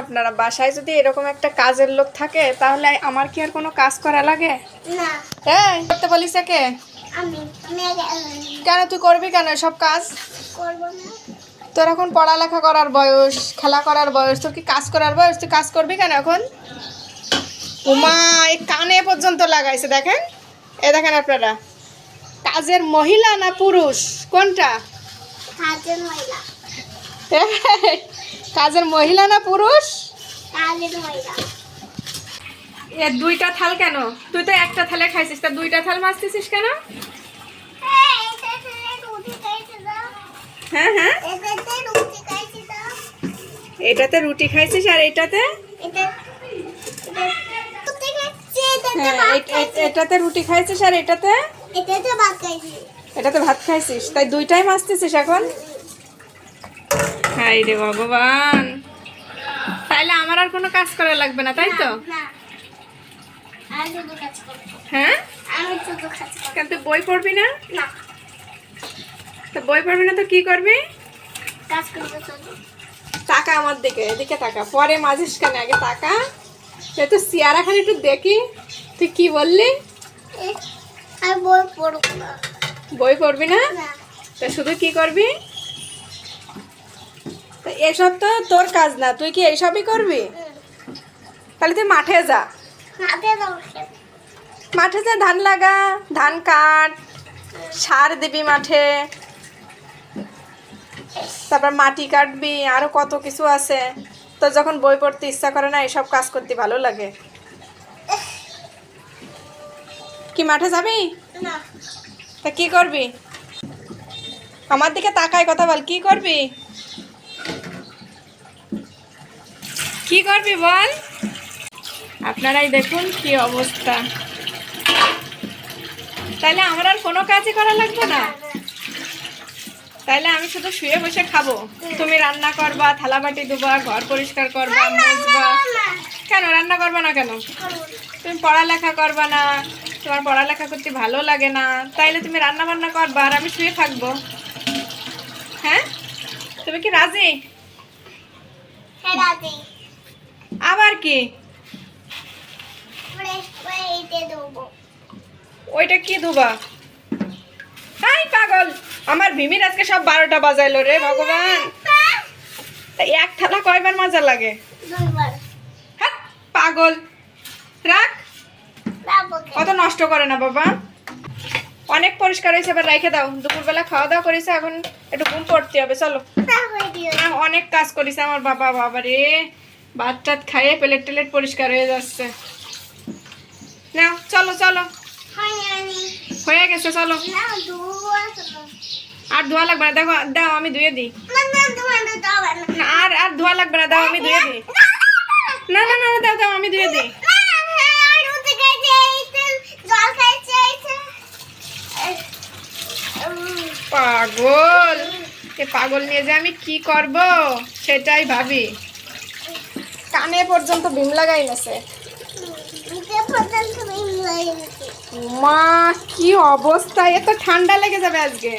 আপনারা বাসায় যদি এরকম একটা কাজের লোক থাকে তাহলে আমার কি আর কোনো কাজ করা লাগে না। এই করতে বলিস কে? আমি কেন তুই করবি কেন সব কাজ? করব না। তোর এখন পড়ালেখা করার বয়স, খেলা করার বয়স, তোর কি কাজ করার বয়স? তুই কাজ করবি কেন এখন? উমা এই কানে পর্যন্ত লাগাইছে, দেখেন। এ দেখেন আপনারা, কাজের মহিলা না পুরুষ কোনটা? কাজের মহিলা। কাজের মহিলা না পুরুষ? কাজের মহিলা। এ দুইটা থাল কেন? তুই তো একটা থালে খাইছিস, তা দুইটা থাল মাজতেছিস কেন? হ্যাঁ হ্যাঁ, এটাতে রুটি খাইছিস আর এটাতে? এটাতে রুটি খাইছিস আর এটাতে? এটাতে ভাত খাইছিস, তাই দুইটাই মাজতেছিস এখন? হাই রে ভগবান, তাইলে আমার আর কোনো কাজ করা লাগবে না, তাই তো? হ্যাঁ, কেন তুই বই পড়বি না? তো বই পড়বি না তো কি করবি? টাকা আমার দিকে, এদিকে টাকা, পরে মাঝিস কেন, আগে টাকা। তো চেয়ারা খালি একটু দেখি, তুই কি বললি? বই পড়বি না? তা শুধু কি করবি? তো এসব তো তোর কাজ না, তুই কি এইসবই করবি? তাহলে তুই মাঠে যা, মাঠে যা, ধান লাগা, ধান কাট, সার দিবি মাঠে, তারপর মাটি কাটবি, আরো কত কিছু আছে। তো যখন বই পড়তে ইচ্ছা করে না, এসব কাজ করতে ভালো লাগে। কি মাঠে যাবি? তা কি করবি? আমার দিকে তাকায় কথা বল, কি করবি? কি করবি বল? আপনারাই দেখুন কি অবস্থা। তাইলে আমার আর কোনো কাজই করা লাগবে না? তাইলে আমি শুধু শুয়ে বসে খাবো, তুমি রান্না করবা, থালা বাটি ধোবা, ঘর পরিষ্কার করবা, মুছবা। কেন রান্না করবা না কেন? তুমি পড়ালেখা করবা না, তোমার পড়ালেখা করতে ভালো লাগে না, তাইলে তুমি রান্না বান্না করবা আর আমি শুয়ে থাকবো? হ্যাঁ, তুমি কি রাজি? আবার কি? ওইটা কি ধোবা? হাই পাগল, আমার ভিমির আজকে সব 12টা বাজাইলো রে ভগবান। এক থালা কয়বার মাজা লাগে? হ্যাঁ পাগল, রাখ, অত নষ্ট করে না বাবা। অনেক পরিষ্কার হয়েছে, এবার রেখে দাও। দুপুরবেলা খাওয়া দাওয়া করেছে, এখন একটু ঘুম পড়তে হবে, চলো। অনেক কাজ করেছে আমার বাবা, বাবা রে, ভাত টাত খাইয়ে প্লেট টেলেট পরিষ্কার হয়ে যাচ্ছে। না চলো চলো, হয়ে গেছে, চলো। আর ধোয়া লাগবে না, দেখো দাও আমি ধুয়ে দিই। আর আর ধোয়া লাগবে না, দাও আমি ধুয়ে দিই। না না না, দাও দাও আমি ধুয়ে দিই। পাগল, এ পাগল নিয়ে যে আমি কি করব সেটাই ভাবি। কানে পর্যন্ত ভীম লাগাই নেছে। মা কি অবস্থা, এত ঠান্ডা লেগে যাবে আজকে।